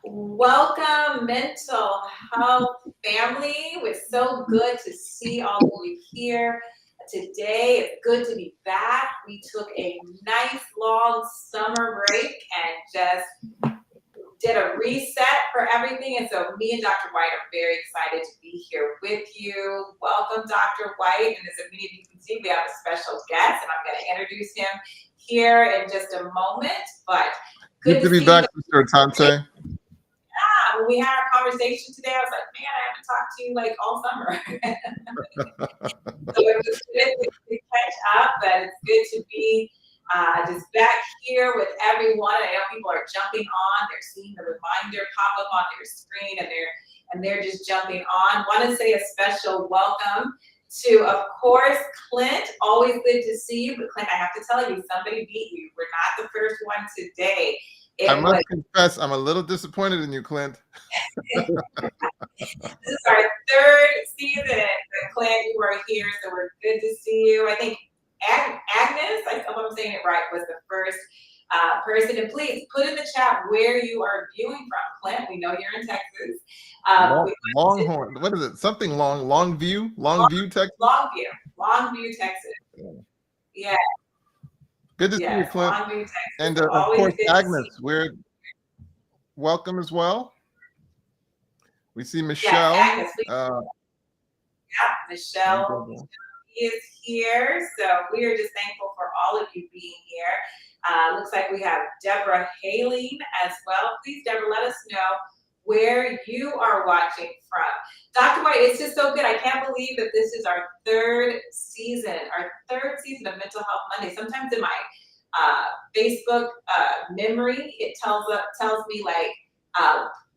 Welcome, mental health family. It's so good to see all of you here today. It's good to be back. We took a nice long summer break and just did a reset for everything. And so me and Dr. Whyte are very excited to be here with you. Welcome, Dr. Whyte. And as many of you can see, we have a special guest, and I'm going to introduce him here in just a moment. But good to be back, Mr. Atonte. When we had our conversation today, I was like, man, I haven't talked to you like all summer. So it was good to catch up, but it's good to be just back here with everyone. I know people are jumping on. They're seeing the reminder pop up on their screen, and they're just jumping on. Want to say a special welcome to, of course, Clint. Always good to see you. But Clint, I have to tell you, somebody beat you. We're not the first one today. I must confess, I'm a little disappointed in you, Clint. This is our third season, but Clint, you are here, so we're good to see you. I think Agnes, I hope I'm saying it right, was the first person. And please put in the chat where you are viewing from. Clint, we know you're in Texas. Longhorn, what is it? Something Longview, Texas? Longview, Texas. Yeah. Good to see you, Clint. Longview, Texas. And of course, Agnes, we're welcome as well. We see Michelle. Yes, Agnes, Michelle is here. So we are just thankful for all of you being here. Looks like we have Deborah hailing as well. Please, Deborah, let us know where you are watching from. Dr. Whyte, it's just so good. I can't believe that this is our third season of Mental Health Monday. Sometimes in my Facebook memory, it tells me like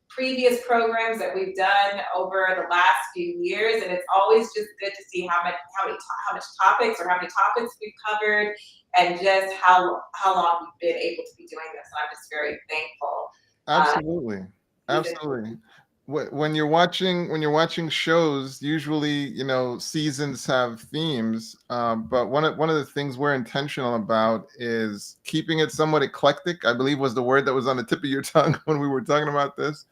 previous programs that we've done over the last few years, and it's always just good to see how many topics we've covered, and just how long we've been able to be doing this. And I'm just very thankful. Absolutely. When you're watching shows, usually seasons have themes, but one of the things we're intentional about is keeping it somewhat eclectic. I believe was the word that was on the tip of your tongue when we were talking about this,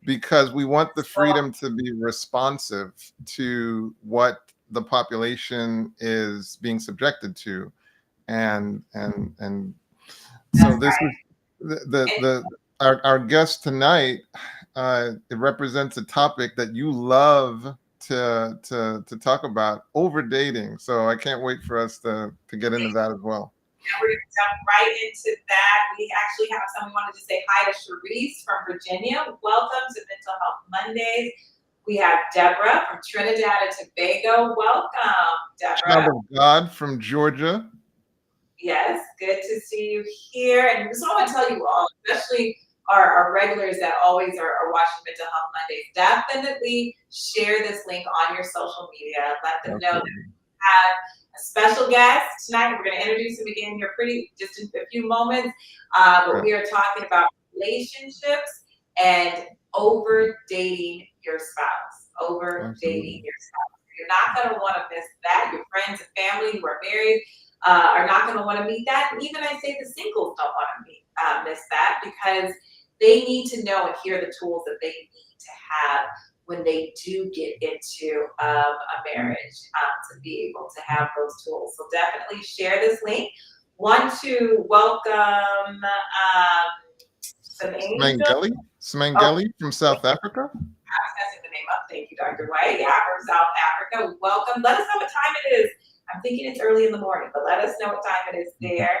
because we want the freedom to be responsive to what the population is being subjected to, and so this is our guest tonight. It represents a topic that you love to talk about, overdating. So I can't wait for us to get into that as well. Yeah, we're going to jump right into that. We actually have someone wanted to say hi to Sharice from Virginia. Welcome to Mental Health Mondays. We have Deborah from Trinidad and Tobago. Welcome, Deborah. Child of God from Georgia. Yes, good to see you here. And so I want to tell you all, especially our regulars that always are watching Mental Health Mondays, definitely share this link on your social media. Let them know that we have a special guest tonight. We're going to introduce him again here just in a few moments. But we are talking about relationships and overdating your spouse. Overdating your spouse. You're not going to want to miss that. Your friends and family who are married are not going to want to meet that. And even I say the singles don't want to miss that, because they need to know and hear the tools that they need to have when they do get into a marriage, to be able to have those tools. So definitely share this link. Want to welcome Smangeli from South Africa. I was messing the name up. Thank you, Dr. Whyte. Yeah, from South Africa. Welcome. Let us know what time it is. I'm thinking it's early in the morning, but let us know what time it is there.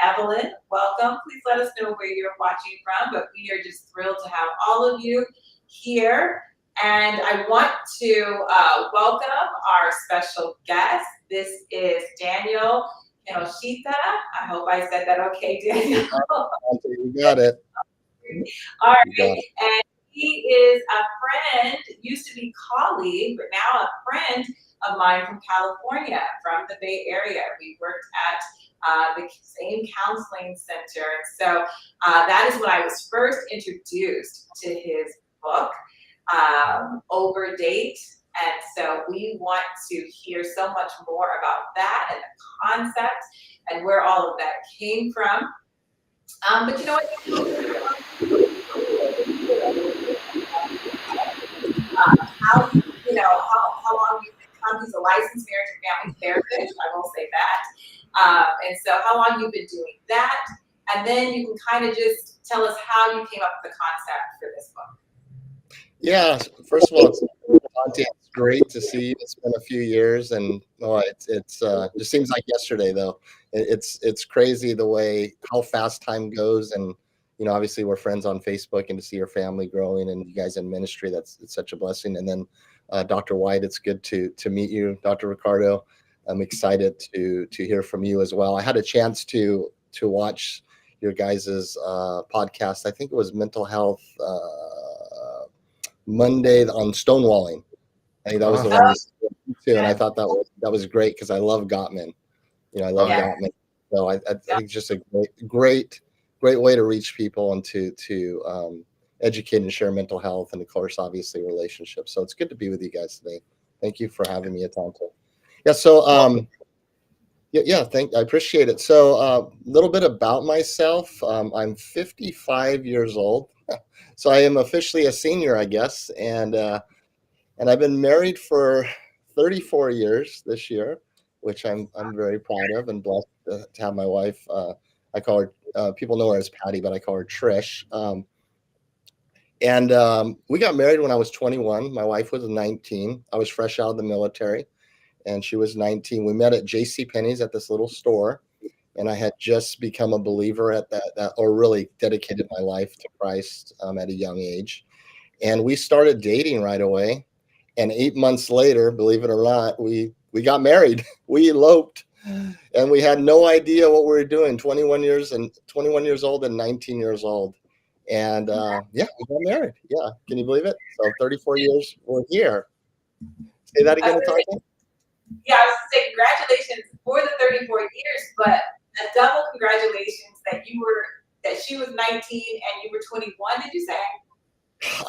Evelyn, welcome. Please let us know where you're watching from, but we are just thrilled to have all of you here. And I want to welcome our special guest. This is Daniel Kinoshita. I hope I said that okay, Daniel. You got it. All right. And he is a friend, used to be colleague, but now a friend of mine from California, from the Bay Area. We worked at the same counseling center. So that is when I was first introduced to his book, Overdate. And so we want to hear so much more about that and the concept and where all of that came from. But you know what? how how long you've become. He's a licensed marriage and family therapist. I will say that. And so how long you've been doing that, and then you can kind of just tell us how you came up with the concept for this book. Yeah, first of all, it's great to see you. It's been a few years, and it's just seems like yesterday though. It's crazy the way how fast time goes, and obviously we're friends on Facebook, and to see your family growing and you guys in ministry, it's such a blessing. And then Dr. Whyte, it's good to meet you, Dr. Ricardo. I'm excited to hear from you as well. I had a chance to watch your guys's podcast. I think it was mental health. Monday on stonewalling. I think that was the one you said too, and I thought that was great because I love Gottman. I love Gottman. So I think it's just a great way to reach people and to educate and share mental health, and of course, obviously, relationships. So it's good to be with you guys today. Thank you for having me, Atonte. Yeah. So I appreciate it. So a little bit about myself. I'm 55 years old. So I am officially a senior, I guess, and I've been married for 34 years this year, which I'm very proud of and blessed to have my wife. I call her, people know her as Patty, but I call her Trish. We got married when I was 21. My wife was 19. I was fresh out of the military, and she was 19. We met at JCPenney's at this little store. And I had just become a believer at that, or really dedicated my life to Christ at a young age. And we started dating right away. And 8 months later, believe it or not, we got married. We eloped, and we had no idea what we were doing. 21 years old and 19 years old. And we got married. Yeah. Can you believe it? So 34 years we're here. Say that again, Atonte? Yeah, I was going to say congratulations for the 34 years, but a double congratulations that she was 19 and you were 21, did you say?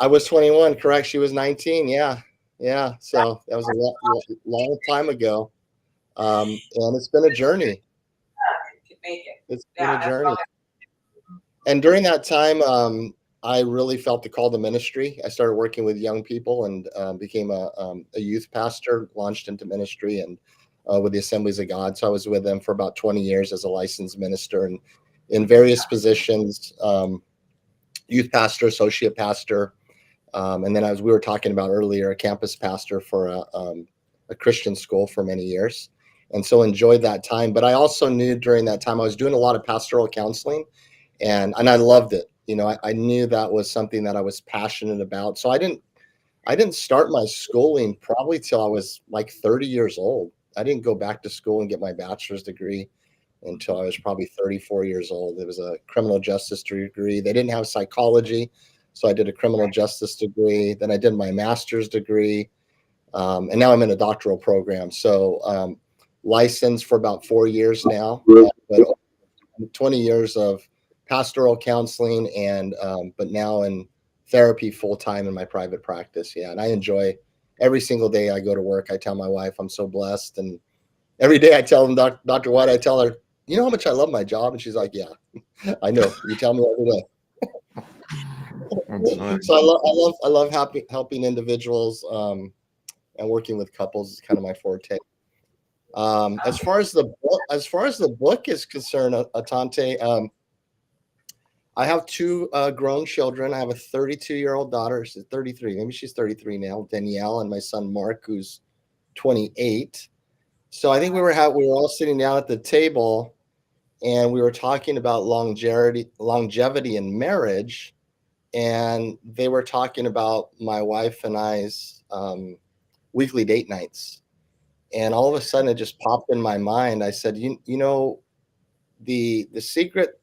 I was 21, correct. She was 19. Yeah. So that was a long time ago. And it's been a journey. You can make it. It's been a journey. And during that time, I really felt the call to ministry. I started working with young people and became a youth pastor, launched into ministry and with the Assemblies of God. So I was with them for about 20 years as a licensed minister and in various positions, youth pastor, associate pastor. And then as we were talking about earlier, a campus pastor for a Christian school for many years. And so enjoyed that time. But I also knew during that time I was doing a lot of pastoral counseling and I loved it. I knew that was something that I was passionate about. So I didn't start my schooling probably till I was like 30 years old. I didn't go back to school and get my bachelor's degree until I was probably 34 years old. It was a criminal justice degree. They didn't have psychology, so I did a criminal justice degree. Then I did my master's degree, and now I'm in a doctoral program. So licensed for about 4 years now, but 20 years of pastoral counseling and but now in therapy full-time in my private practice. Yeah, and I enjoy every single day I go to work. I tell my wife I'm so blessed, and every day I tell them, Dr. Whyte, I tell her, you know how much I love my job? And she's like, yeah, I know. You tell me every day. So I love helping individuals and working with couples is kind of my forte. As far as the book is concerned, Atonte, I have two grown children. I have a 32-year-old daughter. She's 33. Maybe she's 33 now, Danielle, and my son Mark, who's 28. So I think we were all sitting down at the table, and we were talking about longevity in marriage, and they were talking about my wife and I's weekly date nights, and all of a sudden it just popped in my mind. I said, you know, the secret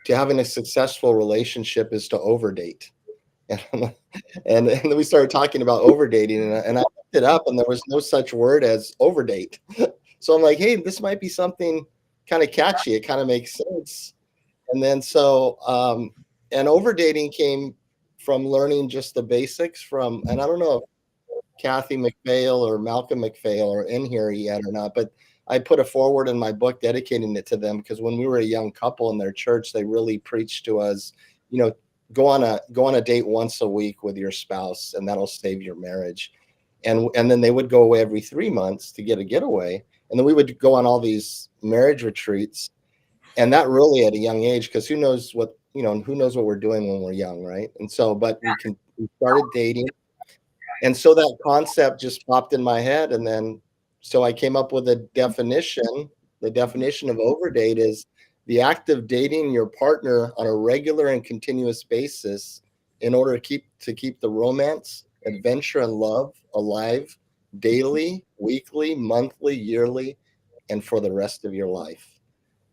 to having a successful relationship is to overdate. And then we started talking about overdating, and I looked it up, and there was no such word as overdate. So I'm like, hey, this might be something kind of catchy. It kind of makes sense. And then and overdating came from learning just the basics and I don't know if Kathy McPhail or Malcolm McPhail are in here yet or not, but I put a forward in my book dedicating it to them because when we were a young couple in their church, they really preached to us, go on a date once a week with your spouse, and that'll save your marriage. And then they would go away every 3 months to get a getaway, and then we would go on all these marriage retreats, and that really at a young age, because who knows what we're doing when we're young, right? And so, but we started dating, and so that concept just popped in my head, and then so I came up with a definition. The definition of overdate is the act of dating your partner on a regular and continuous basis in order to keep the romance, adventure, and love alive daily, weekly, monthly, yearly, and for the rest of your life.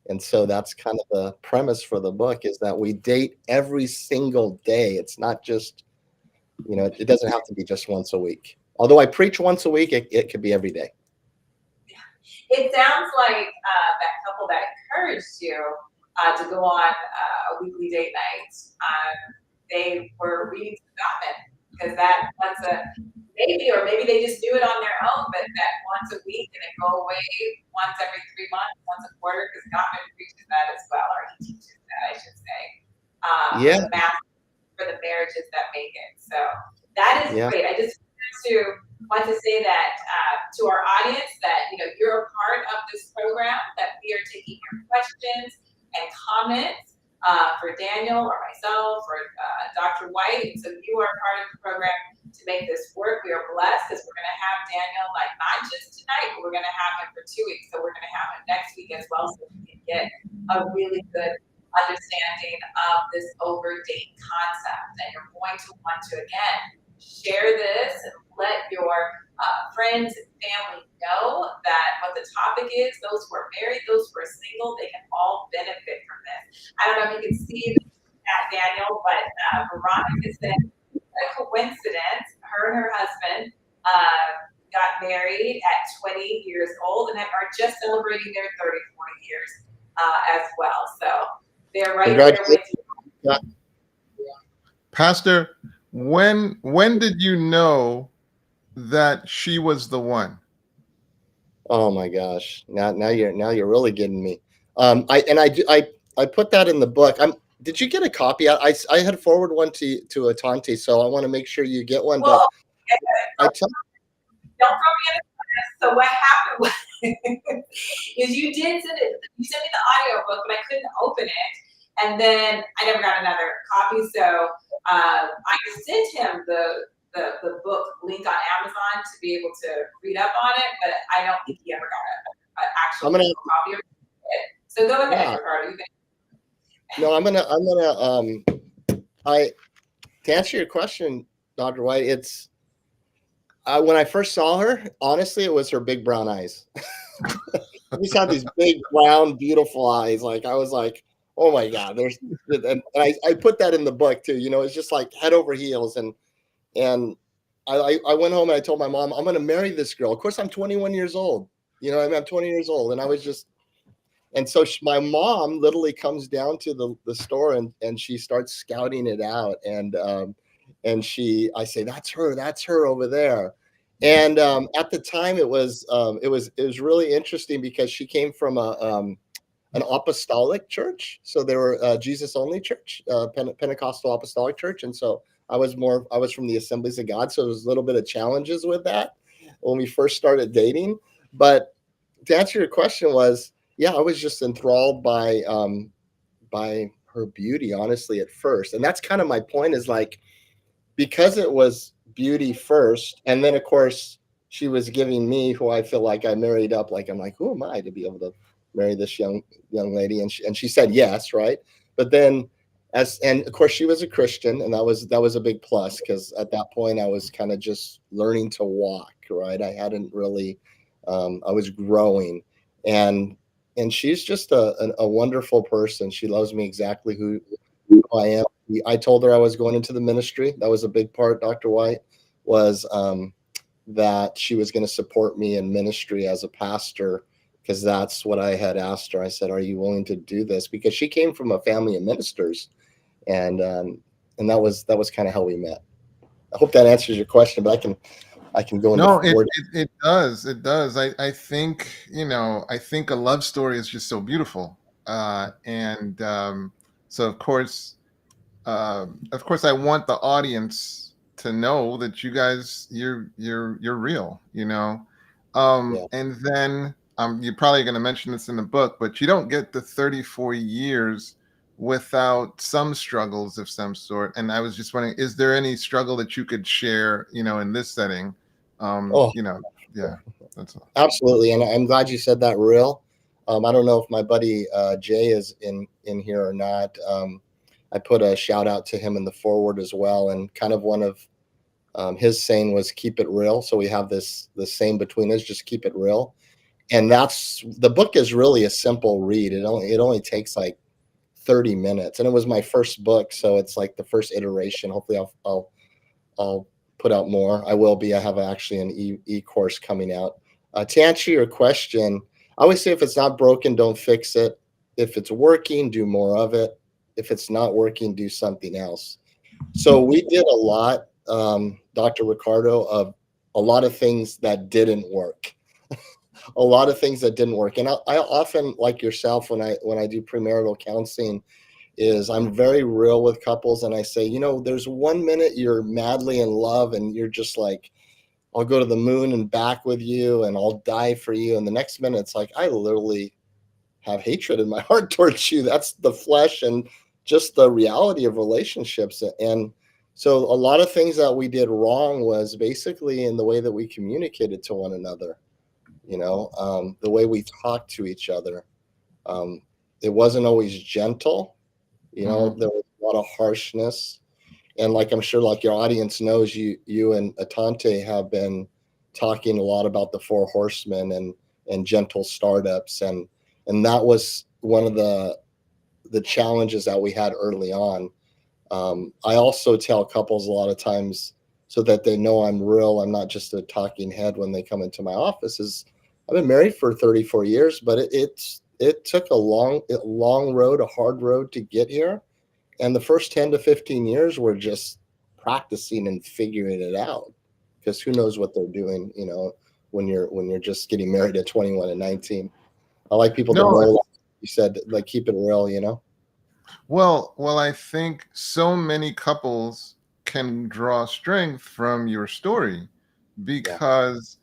And so that's kind of the premise for the book, is that we date every single day. It's not just, it doesn't have to be just once a week. Although I preach once a week, it could be every day. It sounds like that couple that encouraged you to go on a weekly date night, they were reading Signifcant, because that once or maybe they just do it on their own, but that once a week and then go away once every 3 months, once a quarter, because Signifcant preaches that as well, or he teaches that, I should say. Yeah. For the marriages that make it. So that is great. I just want to say that to our audience that you're a part of this program, that we are taking your questions and comments for Daniel or myself or Dr. Whyte. And so you are part of the program to make this work. We are blessed because we're going to have Daniel not just tonight, but we're going to have him for 2 weeks. So we're going to have him next week as well, so we can get a really good understanding of this overdate concept. And you're going to want to, again, share this and let your friends and family know that what the topic is. Those who are married, those who are single, they can all benefit from this. I don't know if you can see that, Daniel, but Veronica said, what a coincidence. Her and her husband got married at 20 years old and are just celebrating their 34 years as well. So they're right there with you. Yeah. Pastor, when did you know that she was the one? Oh my gosh! Now you're really getting me. I put that in the book. Did you get a copy? I had forwarded one to Atonte, so I want to make sure you get one. Well, but don't throw me in a So what happened was is you sent me the audio book, but I couldn't open it. And then I never got another copy. So I sent him the book link on Amazon to be able to read up on it, but I don't think he ever got an actual copy of it. So go ahead, Ricardo. To answer your question, Dr. Whyte, it's when I first saw her, honestly, it was her big brown eyes. She just had these big, brown, beautiful eyes. Like, I was like, oh my God, and I put that in the book too. It's just like head over heels. And I went home and I told my mom, I'm going to marry this girl. Of course, I'm 21 years old. I'm 20 years old. And I was just, and so my mom literally comes down to the store and she starts scouting it out. And I say, that's her over there. And at the time it was really interesting because she came from an apostolic church. So they were Jesus only church, Pentecostal apostolic church. And so I was from the Assemblies of God. So there was a little bit of challenges with that when we first started dating. But to answer your question I was just enthralled by her beauty, honestly, at first. And that's kind of my point, is like, because it was beauty first, and then of course she was giving me who I feel like I married up. Like, I'm like, who am I to be able to marry this young lady? And she said yes, right? But then and of course she was a Christian, and that was a big plus, because at that point I was kind of just learning to walk, right? I hadn't really I was growing, and she's just a wonderful person. She loves me exactly who I am. I told her I was going into the ministry. That was a big part, Dr. Whyte, was that she was going to support me in ministry as a pastor, because that's what I had asked her. I said, are you willing to do this? Because she came from a family of ministers, and that was kind of how we met. I hope that answers your question, but I can go into it does. I think a love story is just so beautiful, and so of course of course, I want the audience to know that you guys, you're real, you know. Yeah. And then you're probably going to mention this in the book, but you don't get the 34 years without some struggles of some sort. And I was just wondering, is there any struggle that you could share, you know, in this setting? Oh, You know, yeah, that's all. absolutely. And I'm glad you said that, real. I don't know if my buddy Jay is in here or not. I put a shout out to him in the forward as well. And kind of one of his saying was keep it real. So we have the same between us, just keep it real. And that's, the book is really a simple read. It only takes like 30 minutes. And it was my first book. So it's like the first iteration. Hopefully I'll put out more. I have actually an e-course coming out. To answer your question, I always say if it's not broken, don't fix it. If it's working, do more of it. If it's not working, do something else. So we did a lot, Dr. Ricardo, of a lot of things that didn't work. A lot of things that didn't work. And I often, like yourself, when I do premarital counseling, is I'm very real with couples, and I say, you know, there's 1 minute you're madly in love and you're just like, I'll go to the moon and back with you and I'll die for you. And the next minute it's like, I literally have hatred in my heart towards you. That's the flesh and just the reality of relationships. And so a lot of things that we did wrong was basically in the way that we communicated to one another, you know, the way we talked to each other. It wasn't always gentle. You know, there was a lot of harshness. And like I'm sure like your audience knows, you and Atonte have been talking a lot about the four horsemen and gentle startups. And that was one of the challenges that we had early on. I also tell couples a lot of times, so that they know I'm real, I'm not just a talking head when they come into my office, is I've been married for 34 years, but it took a long road, a hard road to get here. And the first 10 to 15 years were just practicing and figuring it out, because who knows what they're doing, you know, when you're just getting married at 21 and 19. I like people to know, like you said, like keep it real, you know. Well, I think so many couples can draw strength from your story because,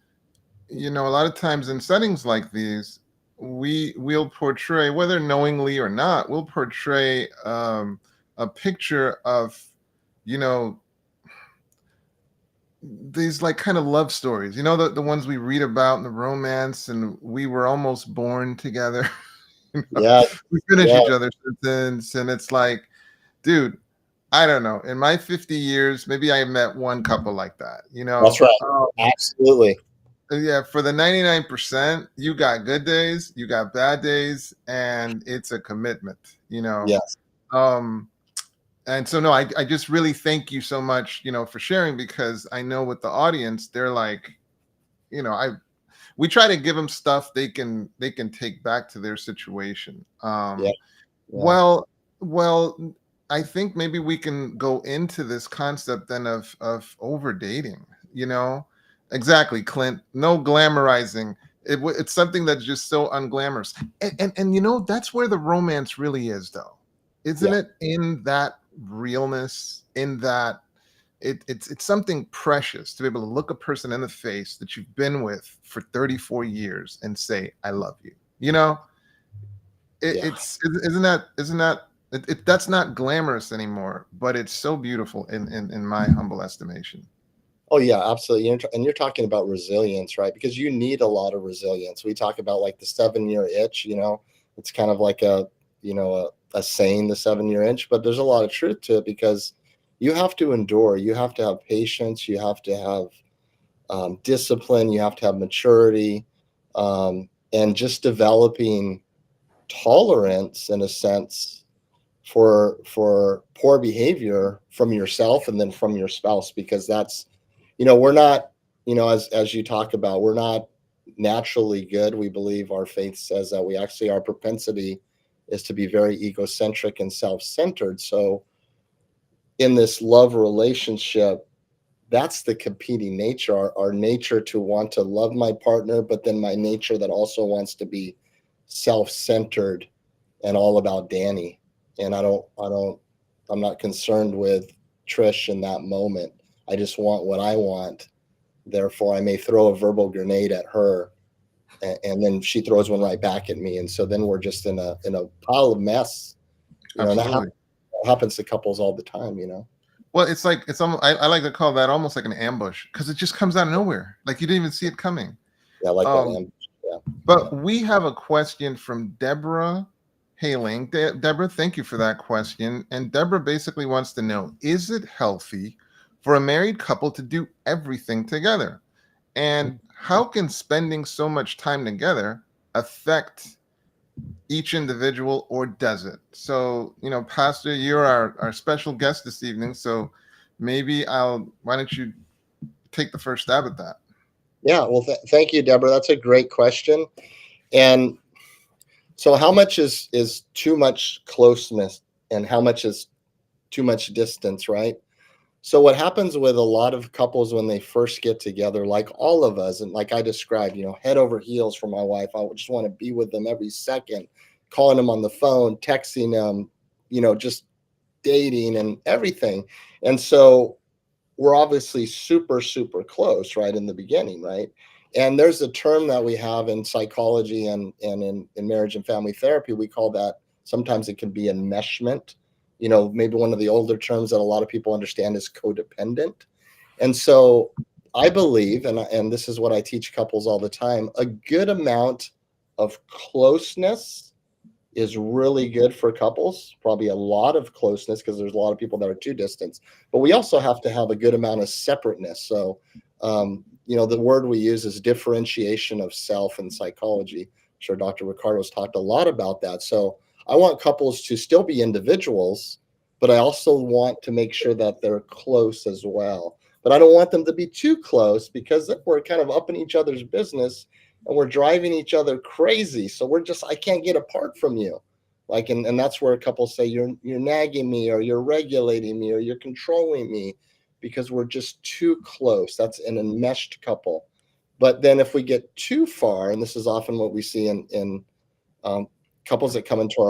you know, a lot of times in settings like these, we'll portray, whether knowingly or not, we'll portray a picture of, you know, these like kind of love stories, you know, the ones we read about in the romance, and we were almost born together. You know? Yeah. We finish each other's sentence, and it's like, dude, I don't know. In my 50 years, maybe I met one couple like that, you know? That's right. Absolutely. Yeah, for the 99%, you got good days, you got bad days, and it's a commitment, you know? Yes. And so, no, I just really thank you so much, you know, for sharing, because I know with the audience, they're like, you know, we try to give them stuff they can take back to their situation. Well, I think maybe we can go into this concept then of overdating, you know? Exactly, Clint. No glamorizing. It's something that's just so unglamorous. And you know, that's where the romance really is, though. Isn't it? In that realness, in that it's something precious to be able to look a person in the face that you've been with for 34 years and say, I love you. You know? Isn't that that's not glamorous anymore, but it's so beautiful in my humble estimation. Oh yeah, absolutely. And you're talking about resilience, right? Because you need a lot of resilience. We talk about like the 7-year itch, you know, it's kind of like a saying, the 7-year itch, but there's a lot of truth to it, because you have to endure, you have to have patience, you have to have discipline, you have to have maturity, and just developing tolerance in a sense for poor behavior from yourself and then from your spouse, because that's, you know, we're not, you know, as you talk about, we're not naturally good. We believe, our faith says that we actually, our propensity is to be very egocentric and self-centered. So in this love relationship, that's the competing nature, our nature to want to love my partner, but then my nature that also wants to be self-centered and all about Danny. And I don't I'm not concerned with Trish in that moment. I just want what I want. Therefore, I may throw a verbal grenade at her, and then she throws one right back at me, and so then we're just in a pile of mess. And Absolutely. that happens to couples all the time. Well, it's like it's almost, I like to call that almost like an ambush, because it just comes out of nowhere. Like you didn't even see it coming. Yeah, I like that. Yeah. But we have a question from Deborah Hailing. Deborah, thank you for that question. And Deborah basically wants to know, is it healthy for a married couple to do everything together? And how can spending so much time together affect each individual, or does it? So, Pastor, you're our special guest this evening. So maybe why don't you take the first stab at that? Yeah, well, thank you, Deborah. That's a great question. And so how much is too much closeness, and how much is too much distance, right? So what happens with a lot of couples when they first get together, like all of us, and like I described, head over heels for my wife. I just want to be with them every second, calling them on the phone, texting them, just dating and everything. And so we're obviously super, super close right in the beginning, right? And there's a term that we have in psychology and in marriage and family therapy. We call that, sometimes it can be enmeshment. Maybe one of the older terms that a lot of people understand is codependent. And so I believe, and this is what I teach couples all the time, a good amount of closeness is really good for couples, probably a lot of closeness, because there's a lot of people that are too distant. But we also have to have a good amount of separateness. So, the word we use is differentiation of self in psychology. I'm sure Dr. Ricardo's talked a lot about that. So I want couples to still be individuals, but I also want to make sure that they're close as well. But I don't want them to be too close, because then we're kind of up in each other's business and we're driving each other crazy. So I can't get apart from you. And that's where couples say, you're nagging me, or you're regulating me, or you're controlling me, because we're just too close. That's an enmeshed couple. But then if we get too far, and this is often what we see in couples that come into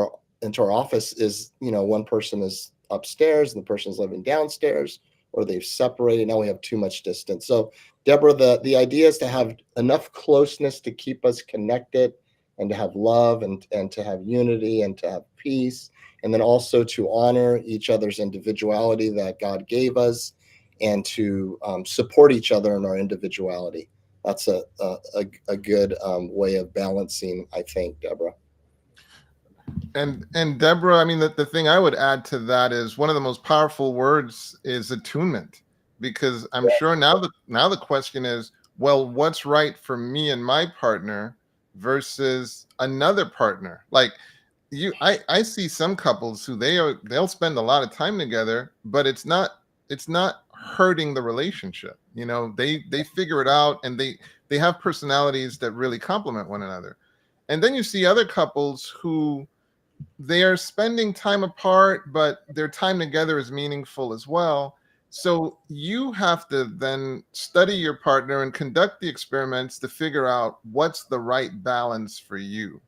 our office, is, one person is upstairs and the person's living downstairs, or they've separated. Now we have too much distance. So Deborah, the idea is to have enough closeness to keep us connected, and to have love, and to have unity, and to have peace, and then also to honor each other's individuality that God gave us, and to support each other in our individuality. That's a good way of balancing, I think, Deborah. And Deborah, I mean, the thing I would add to that is, one of the most powerful words is attunement, because I'm sure now the question is, well, what's right for me and my partner versus another partner? Like I see some couples who they'll spend a lot of time together, but it's not hurting the relationship. They figure it out, and they have personalities that really complement one another. And then you see other couples who they are spending time apart, but their time together is meaningful as well. So you have to then study your partner and conduct the experiments to figure out what's the right balance for you.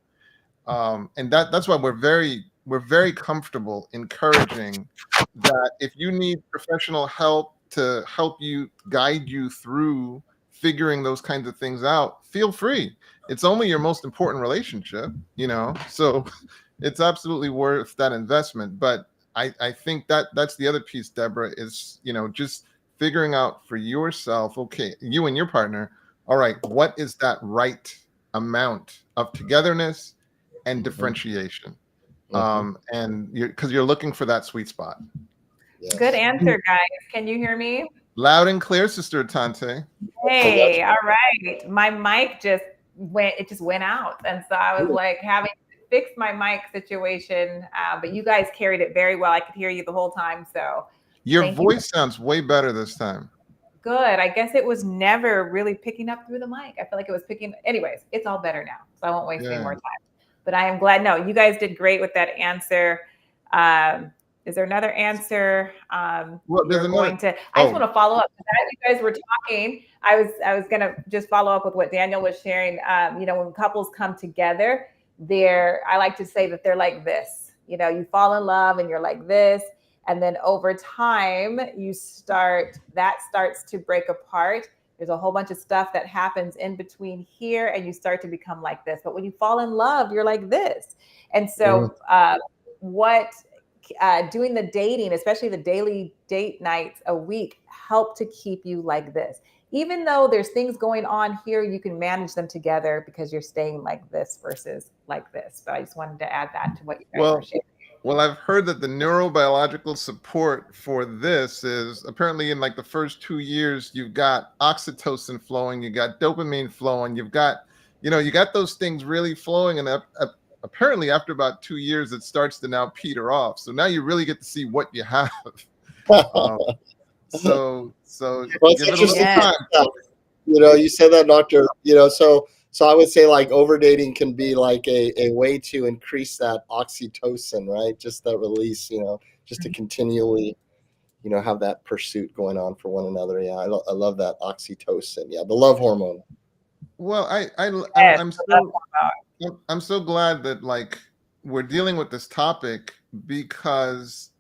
And that's why we're very comfortable encouraging that if you need professional help to help you guide you through figuring those kinds of things out, feel free. It's only your most important relationship, so it's absolutely worth that investment. But I think that's the other piece, Deborah, is, just figuring out for yourself, okay, you and your partner, all right, what is that right amount of togetherness and differentiation? And because you're looking for that sweet spot. Yes. Good answer, guys. Can you hear me? Loud and clear, Sister Atonte. Hey, all right. My mic just went out. And so I was like having to fix my mic situation. But you guys carried it very well. I could hear you the whole time. So your voice sounds way better this time. Good. I guess it was never really picking up through the mic. I feel like it was anyways, it's all better now. So I won't waste any more time. But I am glad. No, you guys did great with that answer. Is there another answer? Well, I just want to follow up. As you guys were talking, I was going to just follow up with what Daniel was sharing. When couples come together, I like to say that they're like this. You fall in love and you're like this. And then over time, that starts to break apart. There's a whole bunch of stuff that happens in between here, and you start to become like this. But when you fall in love, you're like this. And so doing the dating, especially the daily date nights a week, help to keep you like this. Even though there's things going on here, you can manage them together because you're staying like this versus like this. But I just wanted to add that to what you guys were sharing. Well, I've heard that the neurobiological support for this is apparently in like the first 2 years, you've got oxytocin flowing, you got dopamine flowing, you got those things really flowing. And apparently after about 2 years, it starts to now peter off. So now you really get to see what you have. So well, give it a little time. You said that, doctor, so I would say like overdating can be like a way to increase that oxytocin, right? Just that release, just to continually, have that pursuit going on for one another. Yeah, I love that oxytocin. Yeah, the love hormone. Well, I'm so glad that like we're dealing with this topic because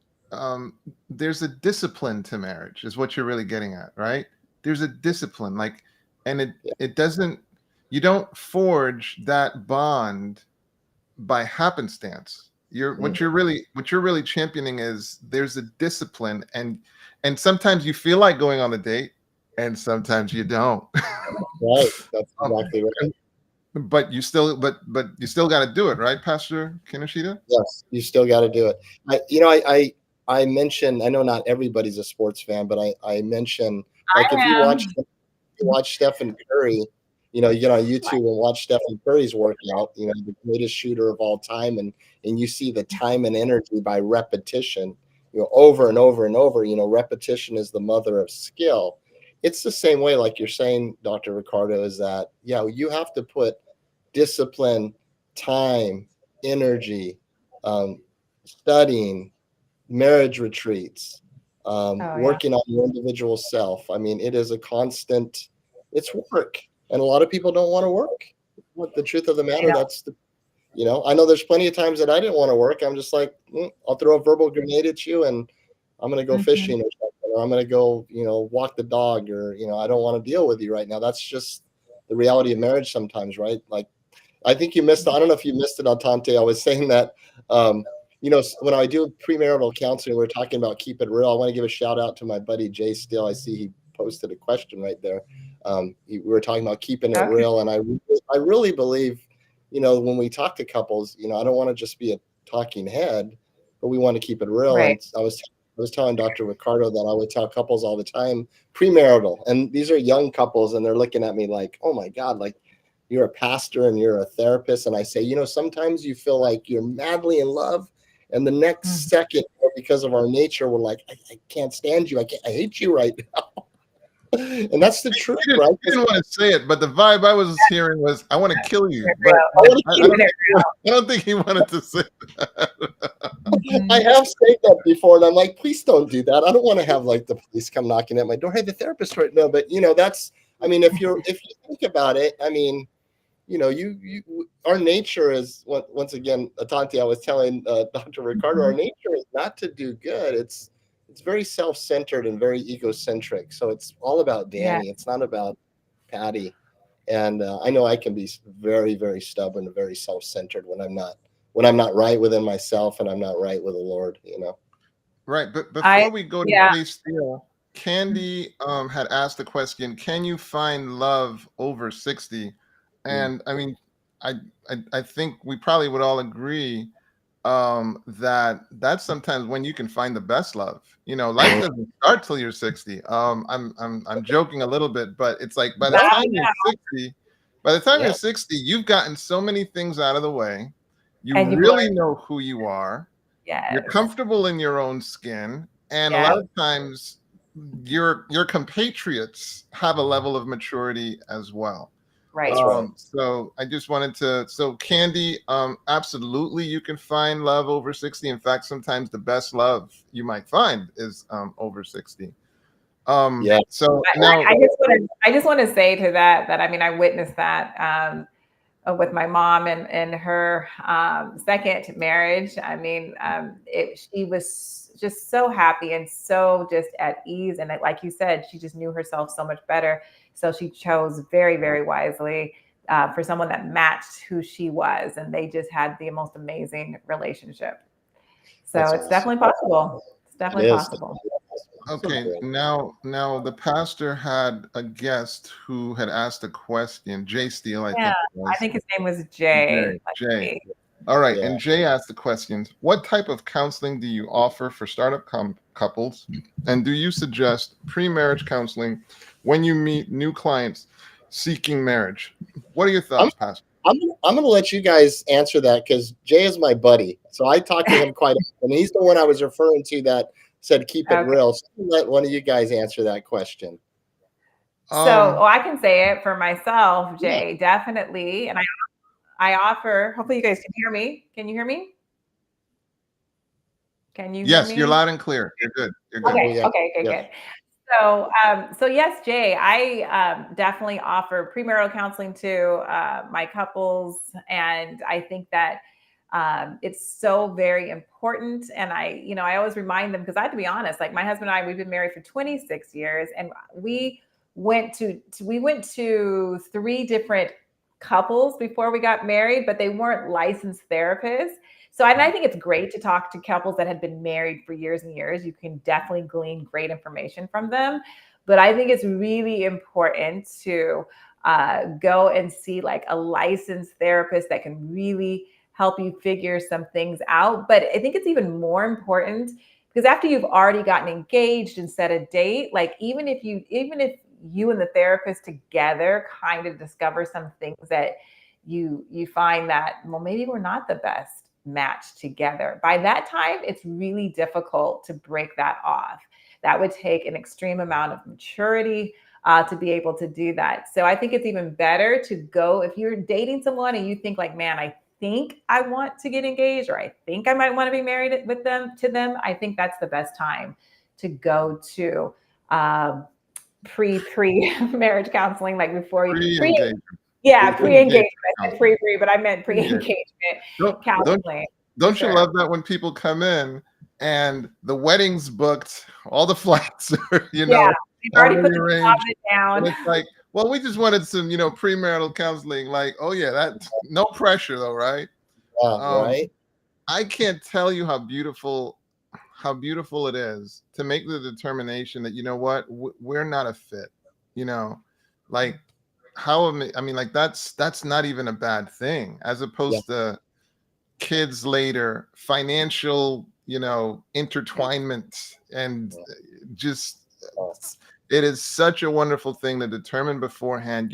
there's a discipline to marriage is what you're really getting at, right? There's a discipline, like, and it doesn't, you don't forge that bond by happenstance. What you're really championing is there's a discipline, and sometimes you feel like going on a date and sometimes you don't. Right. That's exactly right. But you still got to do it, right, Pastor Kinoshita? Yes, you still got to do it. I mentioned, I know not everybody's a sports fan, but I mentioned, like, if you watch Stephen Curry, you get on YouTube and watch Stephen Curry's workout, the greatest shooter of all time, and you see the time and energy by repetition, over and over and over. Repetition is the mother of skill. It's the same way, like you're saying, Dr. Ricardo, is that, you have to put discipline, time, energy, studying, marriage retreats, working on your individual self. I mean, it is a constant, it's work. And a lot of people don't want to work. What the truth of the matter, I know there's plenty of times that I didn't want to work. I'm just like, I'll throw a verbal grenade at you and I'm going to go fishing or something, or I'm going to go, walk the dog, or, I don't want to deal with you right now. That's just the reality of marriage sometimes, right? Like, I think you missed, I don't know if you missed it, Atonte. I was saying that, when I do premarital counseling, we're talking about keep it real. I want to give a shout out to my buddy, Jay Still. I see he posted a question right there. We were talking about keeping it real. And I really believe, when we talk to couples, I don't want to just be a talking head, but we want to keep it real. Right. And I was telling Dr. Ricardo that I would tell couples all the time, premarital, and these are young couples, and they're looking at me like, oh my God, like, you're a pastor and you're a therapist. And I say, sometimes you feel like you're madly in love, and the next second, because of our nature, we're like, I can't stand you. I hate you right now. And that's the truth, right? I didn't want to say it, but the vibe I was hearing was, I want to kill you. But I don't think he wanted to say that. I have said that before, and I'm like, please don't do that. I don't want to have like the police come knocking at my door. Hey, the therapist right now. But that's, I mean, if you think about it, I mean, our nature is, once again, Atonte, I was telling Dr. Ricardo, our nature is not to do good. It's very self-centered and very egocentric. So it's all about Danny. It's not about Patty. And I know I can be very, very stubborn and very self-centered when I'm not right within myself and I'm not right with the Lord, Right. But before we go to Play Still, Candy had asked the question, can you find love over 60? And I mean, I think we probably would all agree that that's sometimes when you can find the best love. Life doesn't start till you're 60. I'm joking a little bit, but it's like by the time you're 60, you've gotten so many things out of the way. You really know who you are. Yes. You're comfortable in your own skin, and a lot of times your compatriots have a level of maturity as well. Right. So I just wanted to, Candy, absolutely, you can find love over 60. In fact, sometimes the best love you might find is over 60. So now I just want to say to that I mean, I witnessed that with my mom and her second marriage. I mean, she was just so happy and so just at ease. And like you said, she just knew herself so much better. So she chose very, very wisely for someone that matched who she was. And they just had the most amazing relationship. So That's it's awesome. definitely possible. It's definitely It is. possible. Okay, now the pastor had a guest who had asked a question. Jay Steele, I think Yeah, it I was. think his name was Jay. Jay. All right, Yeah. and Jay asked the questions. What type of counseling do you offer for startup couples? And do you suggest pre-marriage counseling when you meet new clients seeking marriage? What are your thoughts, Pastor? I'm going to let you guys answer that because Jay is my buddy. So I talk to him quite often. He's the one I was referring to that said, keep it real. So let one of you guys answer that question. So I can say it for myself, Jay, definitely. And I offer, hopefully you guys can hear me. Can you hear me? Can you hear me? Yes, you're loud and clear. You're good. You're good. Okay, good. So yes, Jay, I definitely offer premarital counseling to my couples, and I think that it's so very important. And I always remind them, because I have to be honest, like my husband and I, we've been married for 26 years, and we went to 3 different couples before we got married, but they weren't licensed therapists. So I think it's great to talk to couples that have been married for years and years. You can definitely glean great information from them. But I think it's really important to go and see like a licensed therapist that can really help you figure some things out. But I think it's even more important because after you've already gotten engaged and set a date, like even if you and the therapist together kind of discover some things that you find that, well, maybe we're not the best match together. By that time, it's really difficult to break that off. That would take an extreme amount of maturity to be able to do that. So I think it's even better to go, if you're dating someone and you think like, man, I think I want to get engaged, or I think I might want to be married with them, I think that's the best time to go to pre-marriage counseling, like before you pre-engagement. Pre-engagement. I said pre, but I meant pre-engagement counseling. Don't you love that when people come in and the wedding's booked, all the flights are, they've already put the deposit down. And it's like, well, we just wanted some, premarital counseling. Like, oh yeah, that's no pressure though, right? Right. I can't tell you how beautiful it is to make the determination that, you know what, we're not a fit, like like that's not even a bad thing, as opposed to kids later, financial, intertwinement, and just it is such a wonderful thing to determine beforehand,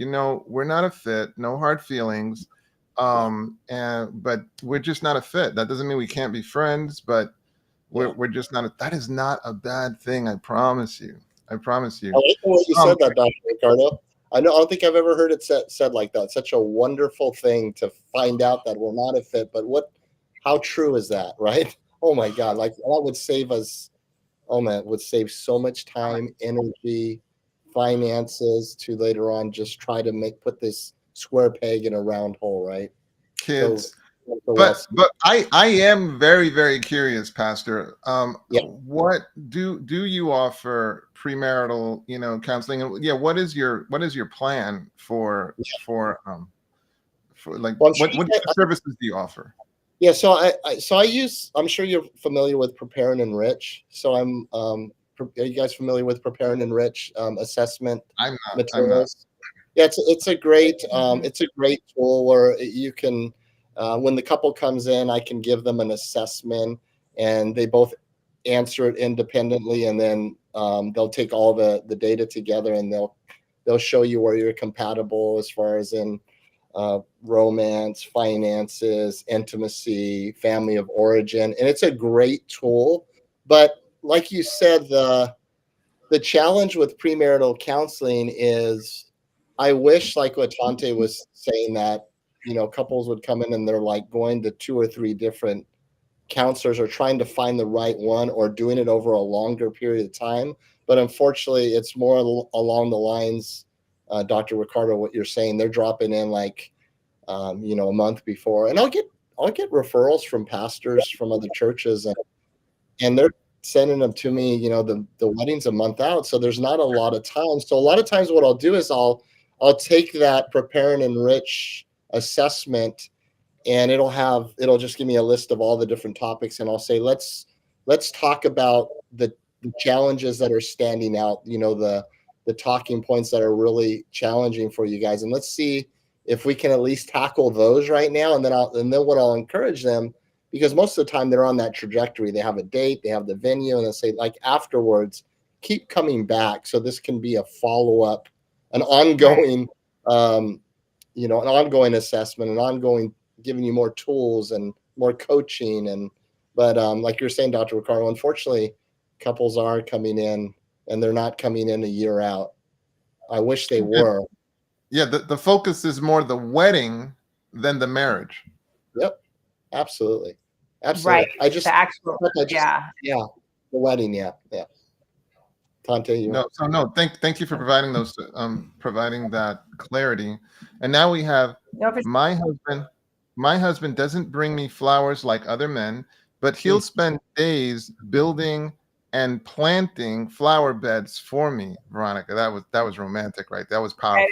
we're not a fit, no hard feelings, but we're just not a fit. That doesn't mean we can't be friends, but we're just not. That is not a bad thing. I promise you. I like the way you said that, Dr. Ricardo. I don't think I've ever heard it said like that. Such a wonderful thing to find out that we're not a fit. But how true is that, right? Oh my God! Like that would save us. Oh man, it would save so much time, energy, finances to later on just try to put this square peg in a round hole, right? Kids. But I am very, very curious, Pastor. What do you offer premarital, counseling? And what is your plan for like what services do you offer? Yeah, so I use. I'm sure you're familiar with Prepare and Enrich. So are you guys familiar with Prepare and Enrich assessment materials? Yeah, it's a great tool where you can. When the couple comes in, I can give them an assessment, and they both answer it independently, and then they'll take all the data together, and they'll show you where you're compatible as far as in romance, finances, intimacy, family of origin, and it's a great tool. But like you said, the challenge with premarital counseling is, I wish, like what Atonte was saying, that couples would come in and they're like going to 2 or 3 different counselors or trying to find the right one or doing it over a longer period of time. But unfortunately, it's more along the lines, Dr. Ricardo, what you're saying. They're dropping in like a month before, and I'll get referrals from pastors from other churches, and they're sending them to me. The wedding's a month out, so there's not a lot of time. So a lot of times, what I'll do is I'll take that prepare and enrich assessment, and it'll just give me a list of all the different topics, and I'll say let's talk about the challenges that are standing out. The talking points that are really challenging for you guys, and let's see if we can at least tackle those right now. And then what I'll encourage them, because most of the time they're on that trajectory. They have a date, they have the venue, and they'll say, like, afterwards, keep coming back. So this can be a follow-up, an ongoing, an ongoing assessment, an ongoing giving you more tools and more coaching. But like you're saying, Dr. Ricardo, unfortunately, couples are coming in, and they're not coming in a year out. I wish they were. Yeah, the focus is more the wedding than the marriage. Yep, absolutely. Right. The actual, yeah, the wedding, yeah. Atonte, you no. Thank you for providing those, providing that clarity. And now we have my husband. My husband doesn't bring me flowers like other men, but he'll spend days building and planting flower beds for me. Veronica, that was romantic, right? That was powerful.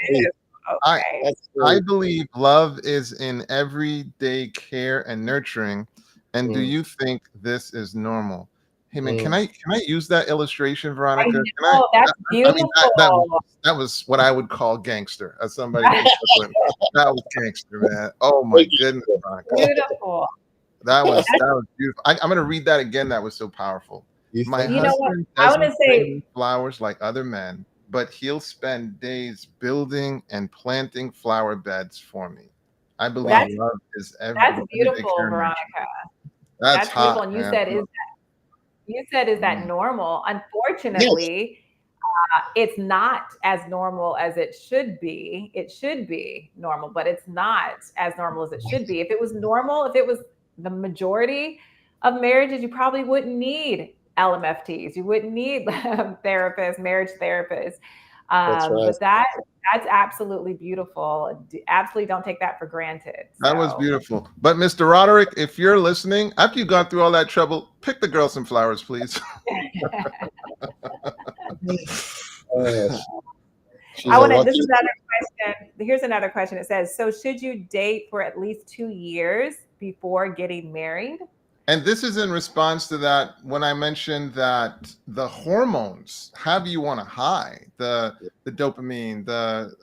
okay. I believe love is in everyday care and nurturing. And do you think this is normal? Hey man, can I use that illustration, Veronica? That's beautiful. That was what I would call gangster. As somebody that was gangster, man. Oh my goodness, Veronica. Beautiful. That was beautiful. I'm gonna read that again. That was so powerful. My husband doesn't bring flowers like other men, but he'll spend days building and planting flower beds for me. I believe love is everything. That's beautiful, Veronica. That's hot, beautiful. And you said, is that normal? Unfortunately, it's not as normal as it should be. It should be normal, but it's not as normal as it should be. If it was normal, if it was the majority of marriages, you probably wouldn't need LMFTs. You wouldn't need therapists, marriage therapists. That's right. But that's absolutely beautiful. Absolutely don't take that for granted. That was beautiful. But Mr. Roderick, if you're listening, after you've gone through all that trouble, pick the girl some flowers, please. This is another question. Here's another question. It says, so should you date for at least 2 years before getting married? And this is in response to that when I mentioned that the hormones have you on a high, the dopamine, the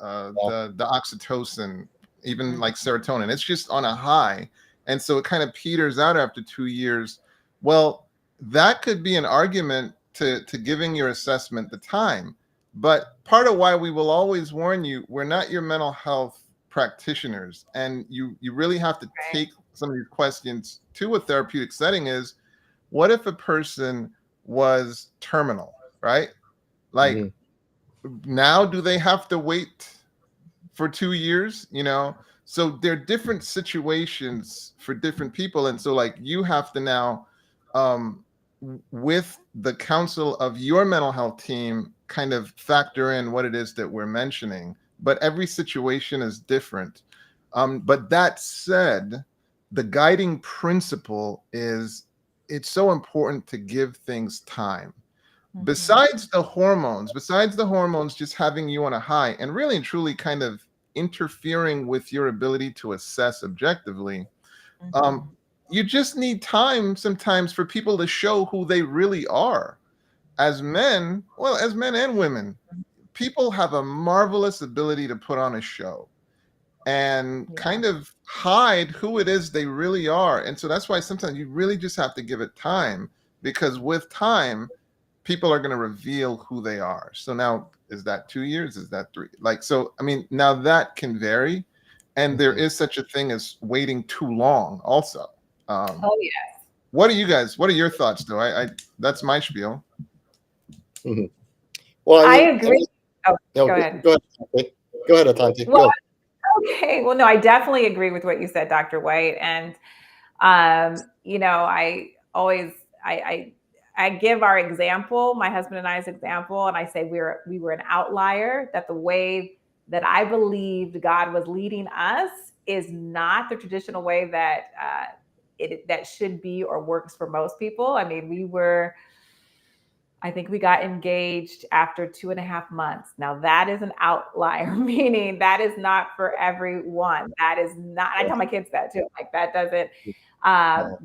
oxytocin, even like serotonin, it's just on a high. And so it kind of peters out after 2 years. Well, that could be an argument to giving your assessment the time. But part of why we will always warn you, we're not your mental health practitioners. And you really have to take some of these questions to a therapeutic setting. Is what if a person was terminal, right? Like now, do they have to wait for 2 years? So there are different situations for different people. And so like you have to now, with the counsel of your mental health team, kind of factor in what it is that we're mentioning. But every situation is different. But that said, the guiding principle is it's so important to give things time. Besides the hormones just having you on a high and really and truly kind of interfering with your ability to assess objectively, you just need time sometimes for people to show who they really are. As men and women, people have a marvelous ability to put on a show and kind of hide who it is they really are. And so that's why sometimes you really just have to give it time, because with time, people are going to reveal who they are. So now, is that 2 years? Is that 3? Now that can vary. And there is such a thing as waiting too long also. Yes. What are your thoughts though? That's my spiel. Well, I agree. Go ahead. Go ahead, Atonte. Well, okay. Well, no, I definitely agree with what you said, Dr. Whyte. And, I give our example, my husband and I's example, and I say we were an outlier, that the way that I believed God was leading us is not the traditional way that that should be or works for most people. I mean, I think we got engaged after 2.5 months. Now that is an outlier, meaning that is not for everyone. That is not, I tell my kids that too, like that doesn't,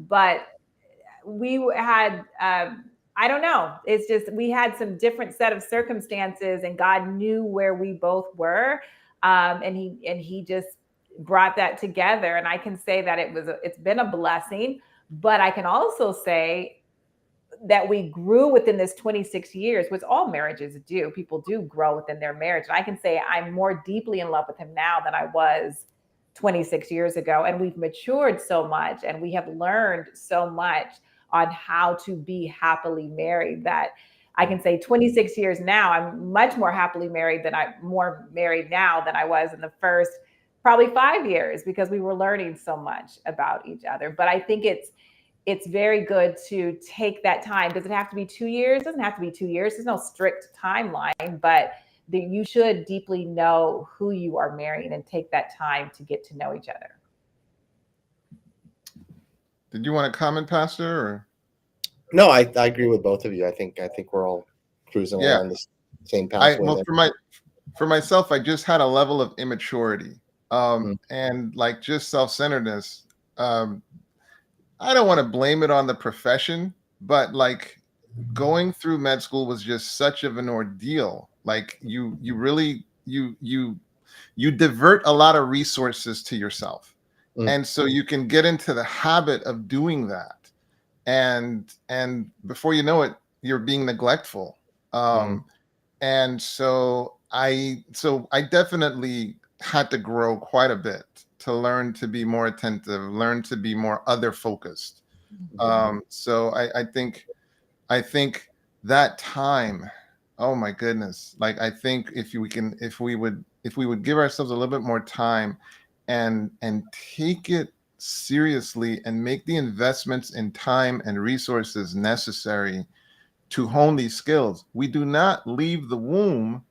but we had, I don't know. It's just, we had some different set of circumstances and God knew where we both were. And he just brought that together. And I can say that it's been a blessing, but I can also say that we grew within this 26 years, which all marriages do. People do grow within their marriage. And I can say I'm more deeply in love with him now than I was 26 years ago. And we've matured so much and we have learned so much on how to be happily married that I can say 26 years now, I'm much more happily married more married now than I was in the first probably 5 years, because we were learning so much about each other. But I think it's very good to take that time. Does it have to be 2 years? It doesn't have to be 2 years. There's no strict timeline, but you should deeply know who you are marrying and take that time to get to know each other. Did you want to comment, Pastor? Or? No, I agree with both of you. I think we're all cruising along the same pathway. Well, for myself, I just had a level of immaturity and like just self-centeredness. I don't want to blame it on the profession, but like going through med school was just such of an ordeal. Like you really divert a lot of resources to yourself. And so you can get into the habit of doing that. And before you know it, you're being neglectful. And so I definitely had to grow quite a bit to learn to be more attentive, learn to be more other focused. So I think that time, oh my goodness, like I think if we would give ourselves a little bit more time and take it seriously and make the investments in time and resources necessary to hone these skills. We do not leave the womb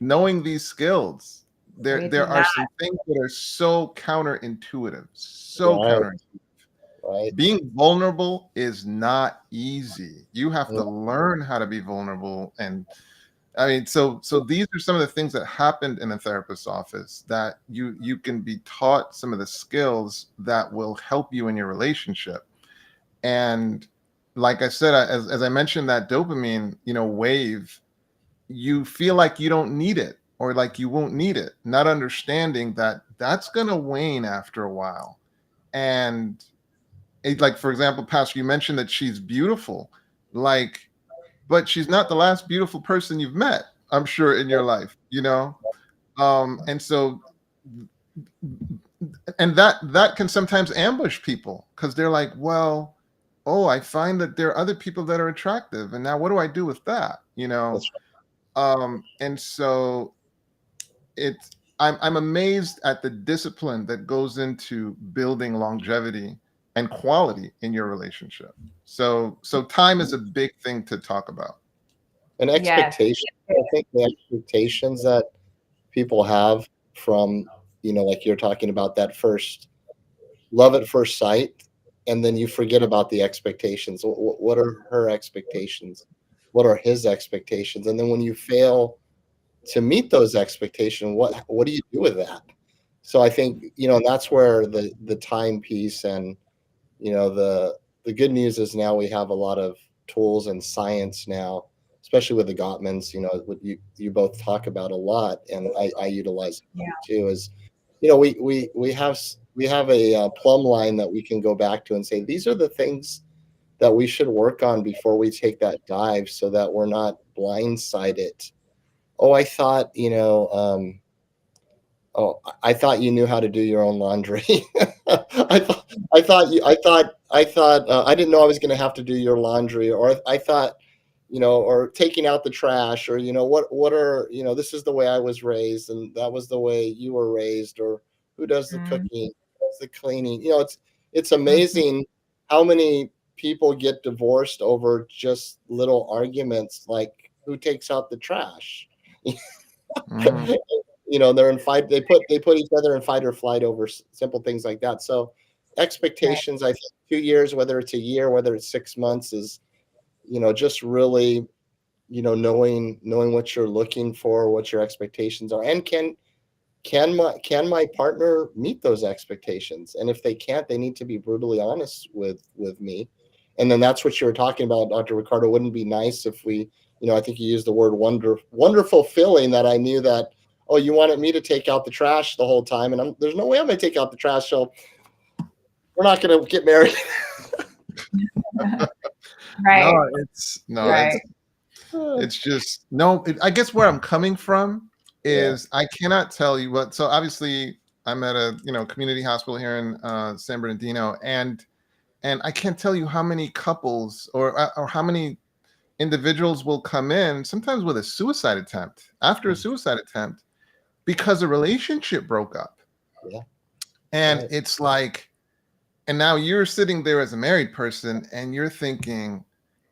knowing these skills. There are some things that are so counterintuitive, counterintuitive. Right. Being vulnerable is not easy. You have to learn how to be vulnerable. And I mean, so these are some of the things that happened in a therapist's office that you can be taught some of the skills that will help you in your relationship. And like I said, as I mentioned, that dopamine, wave, you feel like you don't need it or like you won't need it, not understanding that that's going to wane after a while. And like, for example, Pastor, you mentioned that she's beautiful, but she's not the last beautiful person you've met, I'm sure, in your life, and so, and that can sometimes ambush people because they're like, well, I find that there are other people that are attractive, and now what do I do with that? That's right. And so I'm amazed at the discipline that goes into building longevity and quality in your relationship. So time is a big thing to talk about. And expectations. Yes. I think the expectations that people have from, like you're talking about, that first love at first sight, and then you forget about the expectations. What are her expectations? What are his expectations? And then when you fail to meet those expectations, what do you do with that? So I think, that's where the time piece and, the good news is now we have a lot of tools and science now, especially with the Gottmans, what you both talk about a lot, and I utilize it too, is, we have a plumb line that we can go back to and say, these are the things that we should work on before we take that dive so that we're not blindsided. I thought, I thought you knew how to do your own laundry. I thought I didn't know I was going to have to do your laundry, or I thought, or taking out the trash, or, what are, this is the way I was raised and that was the way you were raised, or who does the cooking, who does the cleaning. It's amazing how many people get divorced over just little arguments like who takes out the trash. they're in fight. They put each other in fight or flight over simple things like that. So expectations, I think 2 years, whether it's a year, whether it's 6 months, is, just really, knowing what you're looking for, what your expectations are, and can my partner meet those expectations? And if they can't, they need to be brutally honest with me. And then that's what you were talking about, Dr. Ricardo. Wouldn't it be nice if we, I think you used the word wonderful feeling, that I knew that, oh, you wanted me to take out the trash the whole time, and there's no way I'm going to take out the trash, so we're not going to get married. Right. Right. It's just I guess where I'm coming from is I cannot tell you what. So obviously I'm at a community hospital here in San Bernardino, and I can't tell you how many couples or how many individuals will come in sometimes with a suicide attempt after a suicide attempt because a relationship broke up. Yeah. And it's like, and now you're sitting there as a married person and you're thinking,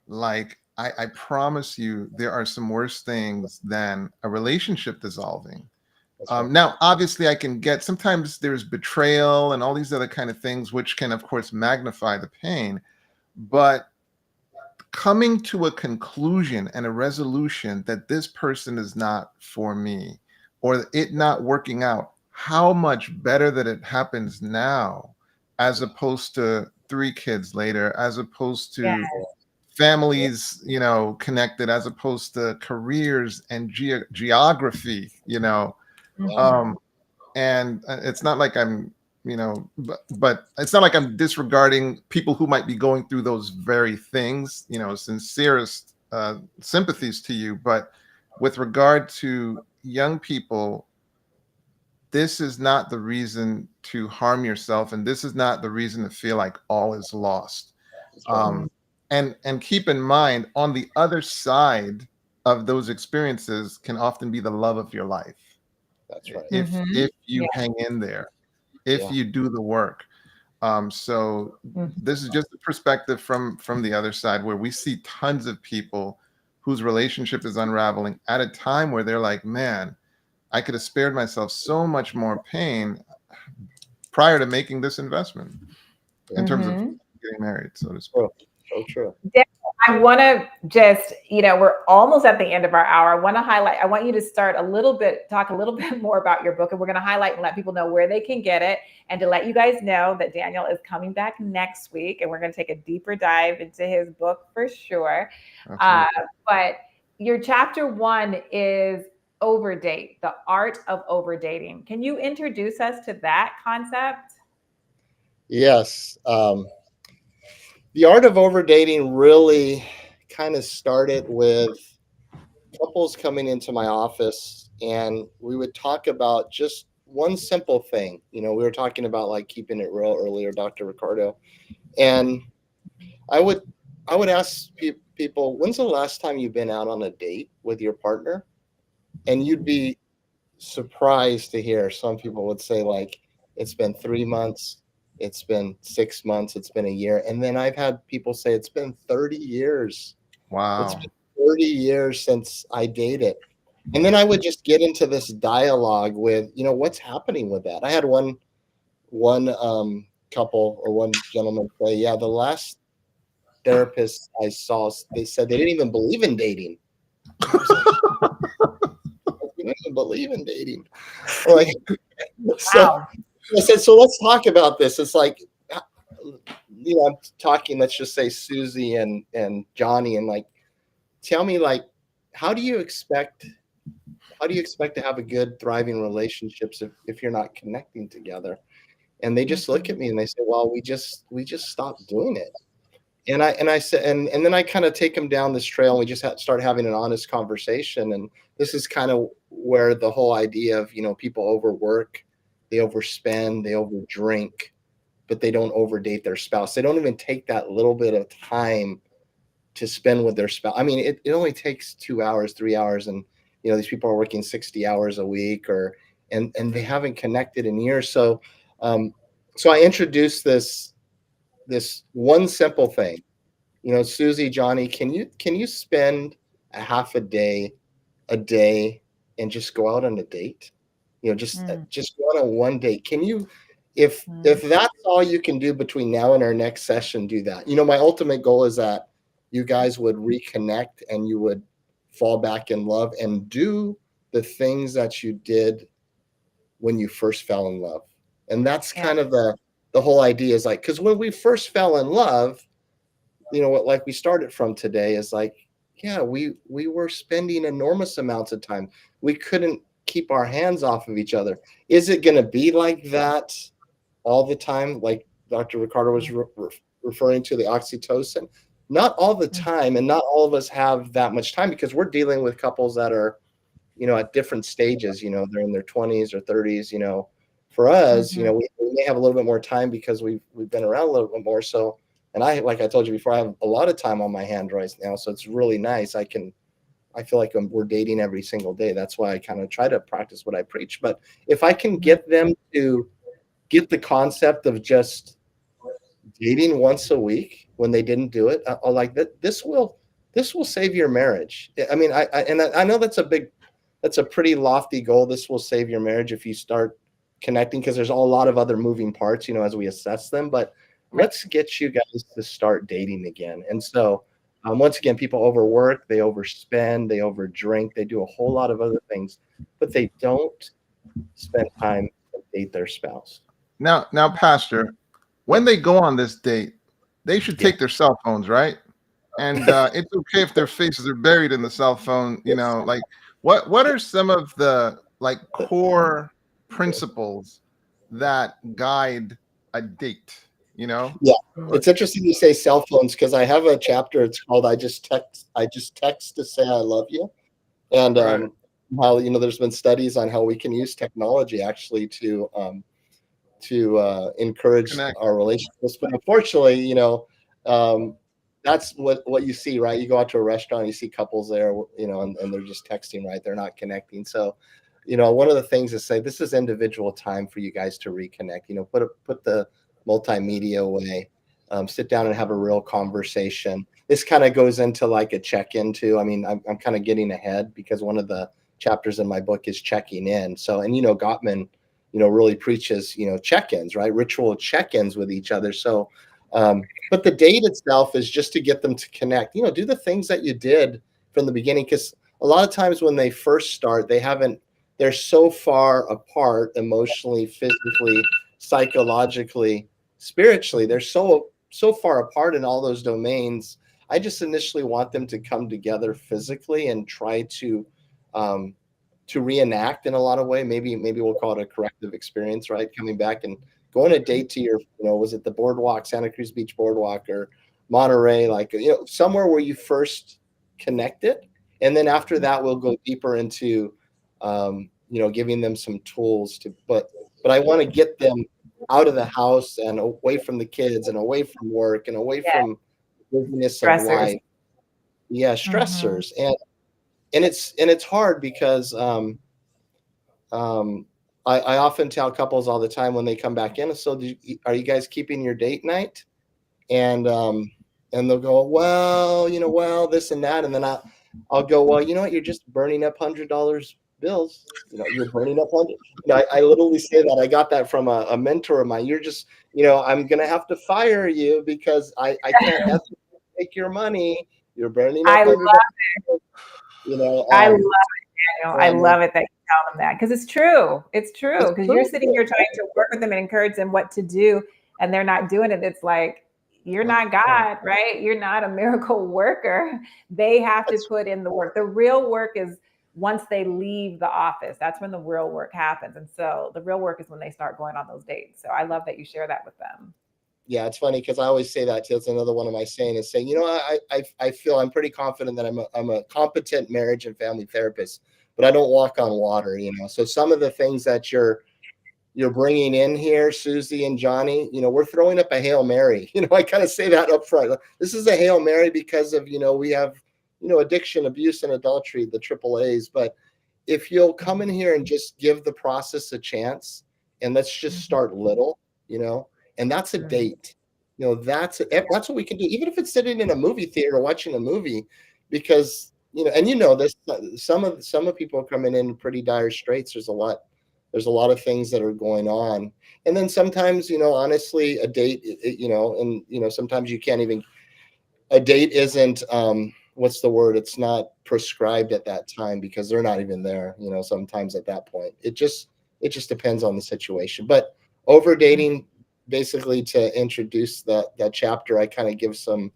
like, I promise you there are some worse things than a relationship dissolving. Right. Now, obviously, I can get, sometimes there's betrayal and all these other kind of things, which can, of course, magnify the pain. But coming to a conclusion and a resolution that this person is not for me, or it not working out, how much better that it happens now, as opposed to 3 kids later, as opposed to families, connected, as opposed to careers and geography, and it's not like I'm, but it's not like I'm disregarding people who might be going through those very things, sincerest sympathies to you. But with regard to young people, this is not the reason to harm yourself, and this is not the reason to feel like all is lost. And keep in mind, on the other side of those experiences can often be the love of your life. That's right. If you hang in there, if you do the work. So this is just a perspective from the other side, where we see tons of people whose relationship is unraveling at a time where they're like, man, I could have spared myself so much more pain prior to making this investment in terms of getting married, so to speak. So true. I want to just, we're almost at the end of our hour. I want you to talk a little bit more about your book, and we're going to highlight and let people know where they can get it, and to let you guys know that Daniel is coming back next week, and we're going to take a deeper dive into his book for sure. But your chapter 1 is Overdate, the art of overdating. Can you introduce us to that concept? Yes. The art of overdating really kind of started with couples coming into my office, and we would talk about just one simple thing. We were talking about like keeping it real earlier, Dr. Ricardo, and I would ask people, when's the last time you've been out on a date with your partner? And you'd be surprised to hear some people would say, like, it's been 3 months. It's been 6 months. It's been a year. And then I've had people say it's been 30 years. Wow. It's been 30 years since I dated. And then I would just get into this dialogue with, what's happening with that. I had one couple or one gentleman say, yeah, the last therapist I saw, they said they didn't even believe in dating. I was like, we don't even believe in dating. Like, so I said, so let's talk about this. It's like, I'm talking, let's just say Susie and Johnny, and like, tell me, like, how do you expect to have a good, thriving relationships if you're not connecting together? And they just look at me and they say, well, we just stopped doing it. And I said, and then I kind of take them down this trail, and we just start having an honest conversation. And this is kind of where the whole idea of, people overwork, they overspend, they overdrink, but they don't overdate their spouse. They don't even take that little bit of time to spend with their spouse. I mean, it only takes 2 hours, 3 hours, and these people are working 60 hours a week, and they haven't connected in years. So I introduced this one simple thing. Susie, Johnny, can you spend a half a day and just go out on a date? just one-on-one date. Can you, if that's all you can do between now and our next session, do that. My ultimate goal is that you guys would reconnect and you would fall back in love and do the things that you did when you first fell in love. And that's kind of the whole idea, is like, because when we first fell in love, what, like we started from today, is like, we were spending enormous amounts of time. We couldn't keep our hands off of each other. Is it going to be like that all the time? Like Dr. Ricardo was referring to the oxytocin. Not all the time, and not all of us have that much time, because we're dealing with couples that are, at different stages. They're in their 20s or 30s. For us, we may have a little bit more time because we've been around a little bit more. So, and like I told you before, I have a lot of time on my hand right now, so it's really nice. I feel like we're dating every single day. That's why I kind of try to practice what I preach. But if I can get them to get the concept of just dating once a week when they didn't do it, I'll like that. This will save your marriage. I mean, I know that's a pretty lofty goal. This will save your marriage if you start connecting, because there's a lot of other moving parts, as we assess them. But let's get you guys to start dating again. And so, once again, people overwork, they overspend, they overdrink, they do a whole lot of other things, but they don't spend time to date their spouse. Now, Pastor, when they go on this date, they should take their cell phones, right? And it's okay if their faces are buried in the cell phone. Like what are some of the core principles that guide a date? Yeah, it's interesting you say cell phones, because I have a chapter. It's called "I just text to say I love you," and how there's been studies on how we can use technology actually to encourage our relationships. But unfortunately, that's what you see, right? You go out to a restaurant, you see couples there, and they're just texting, right? They're not connecting. So, one of the things is say this is individual time for you guys to reconnect. Put the multimedia away, sit down and have a real conversation. This kind of goes into like a check-in too. I mean, I'm kind of getting ahead, because one of the chapters in my book is checking in. So, and Gottman, really preaches, check-ins, right? Ritual check-ins with each other. So, but the date itself is just to get them to connect, do the things that you did from the beginning. Because a lot of times when they first start, they're so far apart emotionally, physically, psychologically, spiritually. They're so far apart in all those domains. I just initially want them to come together physically and try to reenact in a lot of way. Maybe we'll call it a corrective experience, right? Coming back and going a date to your, was it the boardwalk, Santa Cruz Beach boardwalk, or Monterey, somewhere where you first connected. And then after that, we'll go deeper into, giving them some tools but I want to get them out of the house and away from the kids and away from work and away from busyness of life. Yeah, stressors. And it's hard because I often tell couples all the time when they come back in, so are you guys keeping your date night? And they'll go, well, this and that. And then I'll go, well, you know what? You're just burning up $100 bills. You're burning up 100. I literally say that. I got that from a mentor of mine. You're just, I'm going to have to fire you because I can't take your money. You're burning up. I love it. I love it, Daniel. I love it that you tell them that, because it's true. It's true, because you're sitting here trying to work with them and encourage them what to do, and they're not doing it. It's like, you're not God, right? You're not a miracle worker. They have to put in the work. The real work is once they leave the office. That's when the real work happens. And so the real work is when they start going on those dates. So I love that you share that with them. Yeah, it's funny because I always say that too. It's another one of my saying is saying, I feel I'm pretty confident that I'm a competent marriage and family therapist, but I don't walk on water, So some of the things that you're bringing in here, Susie and Johnny, we're throwing up a Hail Mary. I kind of say that up front. This is a Hail Mary because of, we have, addiction, abuse, and adultery, the AAAs. But if you'll come in here and just give the process a chance, and let's just start little, and that's a date. That's what we can do, even if it's sitting in a movie theater watching a movie, because, and this, some of people are coming in pretty dire straits. There's a lot There's a lot of things that are going on. And then sometimes, honestly, a date, and sometimes you can't even, a date isn't, what's the word? It's not prescribed at that time because they're not even there, sometimes at that point. It just depends on the situation. But over dating, basically, to introduce that chapter, I kind of give some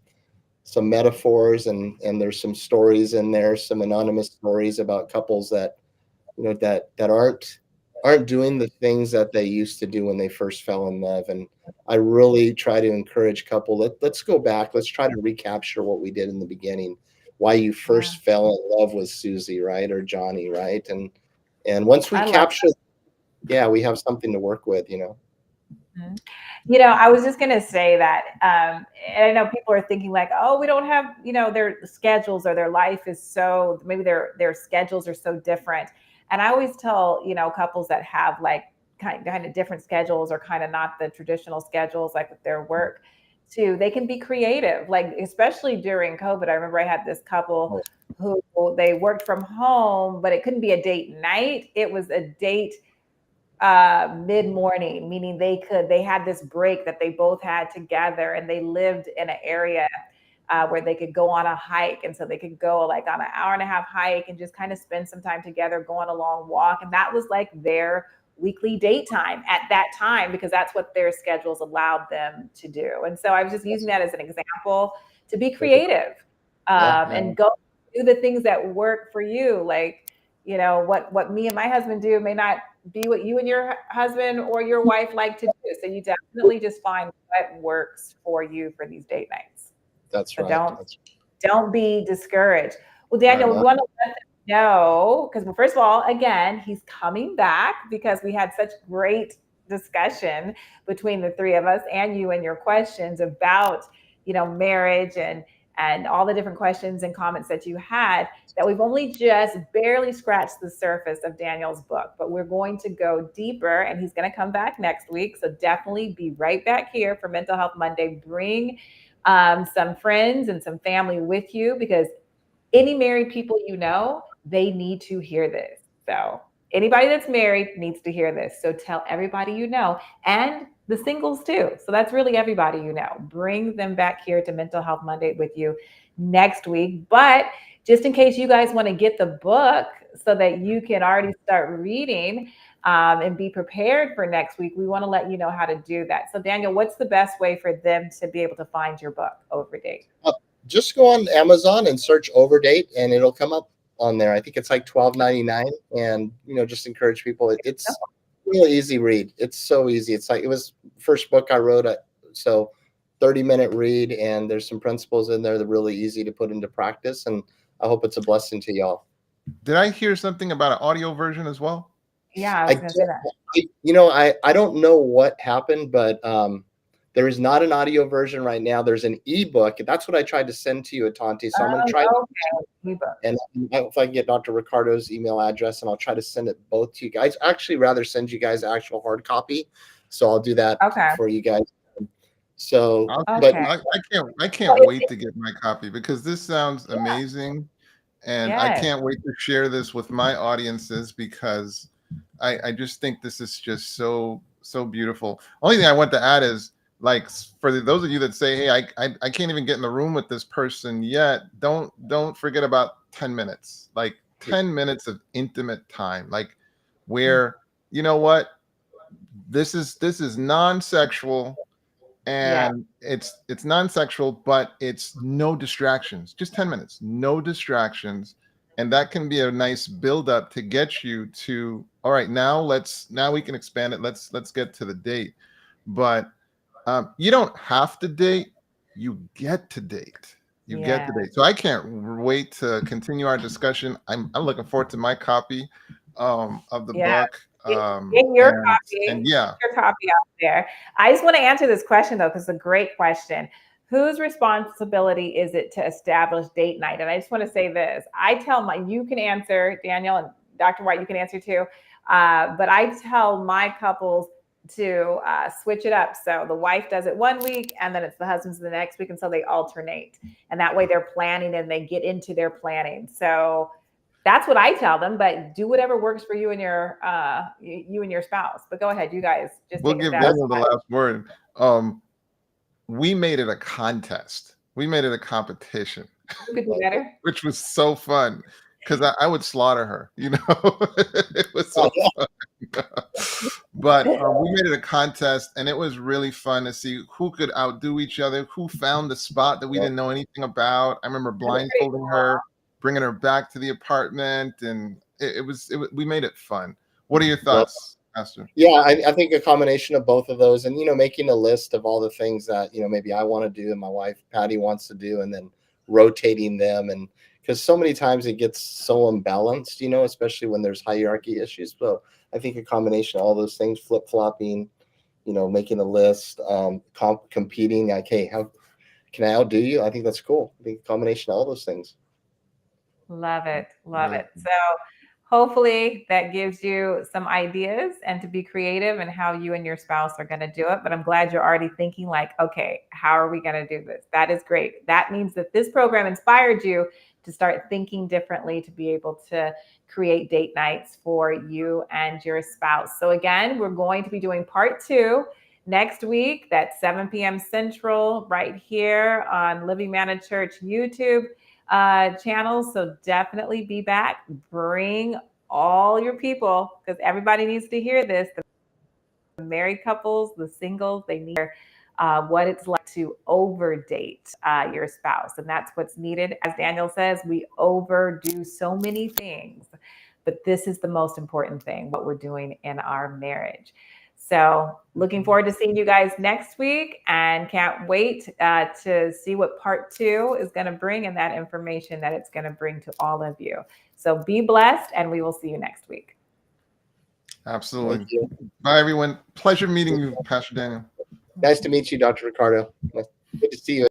metaphors, and there's some stories in there, some anonymous stories about couples that aren't doing the things that they used to do when they first fell in love. And I really try to encourage let's go back, let's try to recapture what we did in the beginning, why you first fell in love with Susie, right, or Johnny, right? And once we capture, we have something to work with. I was just going to say that, and I know people are thinking like, oh, we don't have, their schedules, or their life is so, maybe their schedules are so different. And I always tell, couples that have like kind of different schedules, or kind of not the traditional schedules, like with their work too, they can be creative. Like, especially during COVID, I remember I had this couple who they worked from home, but it couldn't be a date night. It was a date mid-morning, meaning they had this break that they both had together, and they lived in an area where they could go on a hike. And so they could go like on an 1.5-hour hike and just kind of spend some time together, go on a long walk. And that was like their weekly date time at that time, because that's what their schedules allowed them to do. And so I was just using that as an example to be creative, and go do the things that work for you. Like, what me and my husband do may not be what you and your husband or your wife like to do. So you definitely just find what works for you for these date nights. That's so right. Don't be discouraged. Well, Daniel, we want to let them know, because first of all, again, he's coming back because we had such great discussion between the three of us and you and your questions about, marriage and all the different questions and comments that you had, that we've only just barely scratched the surface of Daniel's book, but we're going to go deeper, and he's going to come back next week. So definitely be right back here for Mental Health Monday. Bring some friends and some family with you, because any married people, they need to hear this. So anybody that's married needs to hear this. So tell everybody and the singles too. So that's really everybody Bring them back here to Mental Health Monday with you next week. But just in case you guys want to get the book so that you can already start reading and be prepared for next week, we want to let you know how to do that. So Daniel, what's the best way for them to be able to find your book, Overdate? Just go on Amazon and search Overdate, and it'll come up on there. I think it's like $12.99, and just encourage people. It's really easy read. It's so easy. It's like, it was first book I wrote, so 30-minute read, and there's some principles in there that are really easy to put into practice, and I hope it's a blessing to y'all. Did I hear something about an audio version as well? Yeah, I was going to say that. I don't know what happened, but there is not an audio version right now. There's an ebook. That's what I tried to send to you, Atonte. So I'm going to try and if I can get Dr. Ricardo's email address, and I'll try to send it both to you guys. I'd actually rather send you guys actual hard copy. So I'll do that for you guys. So, but I can't wait to get my copy, because this sounds amazing. And I can't wait to share this with my audiences, because I just think this is just so beautiful. Only thing I want to add is, like, for those of you that say, hey, I can't even get in the room with this person yet, don't forget about 10 minutes, like 10 minutes of intimate time, like where, this is non-sexual, and it's non-sexual, but it's no distractions, just 10 minutes, no distractions. And that can be a nice build-up to get you to, all right, now we can expand it. Let's get to the date. But you don't have to date, you get to date. You get to date. So I can't wait to continue our discussion. I'm looking forward to my copy of the book. Get your copy. And your copy out there. I just want to answer this question though, because it's a great question. Whose responsibility is it to establish date night? And I just want to say this. I tell you can answer, Daniel, and Dr. Whyte, you can answer too. But I tell my couples to switch it up. So the wife does it one week, and then it's the husband's the next week. And so they alternate. And that way they're planning and they get into their planning. So That's what I tell them, but do whatever works for you and your you and your spouse. But go ahead, you guys. Just We'll take give us Daniel the last word. We made it a contest. We made it a competition. Who could do better? Which was so fun because I would slaughter her, you know. It was so fun. But we made it a contest, and it was really fun to see who could outdo each other, who found the spot that we didn't know anything about. I remember blindfolding her, bringing her back to the apartment, and we made it fun. What are your thoughts, Pastor? Yeah, I think a combination of both of those, and making a list of all the things that maybe I want to do and my wife Patty wants to do, and then rotating them, and because so many times it gets so unbalanced, especially when there's hierarchy issues. So I think a combination of all those things, flip-flopping, making a list, competing, like, hey, how can I outdo you? I think that's cool. I think a combination of all those things. Love it. Love it. So hopefully that gives you some ideas and to be creative and how you and your spouse are going to do it. But I'm glad you're already thinking like, okay, how are we going to do this? That is great. That means that this program inspired you to start thinking differently, to be able to create date nights for you and your spouse. So again, we're going to be doing part 2 next week. That's 7 p.m. Central right here on Living Manna Church YouTube channels. So definitely be back. Bring all your people, because everybody needs to hear this. The married couples, the singles, they need what it's like to overdate your spouse. And that's what's needed. As Daniel says, we overdo so many things, but this is the most important thing, what we're doing in our marriage. So looking forward to seeing you guys next week, and can't wait to see what part 2 is going to bring and that information that it's going to bring to all of you. So be blessed, and we will see you next week. Absolutely. Bye, everyone. Pleasure meeting you, Pastor Daniel. Nice to meet you, Dr. Ricardo. Good to see you.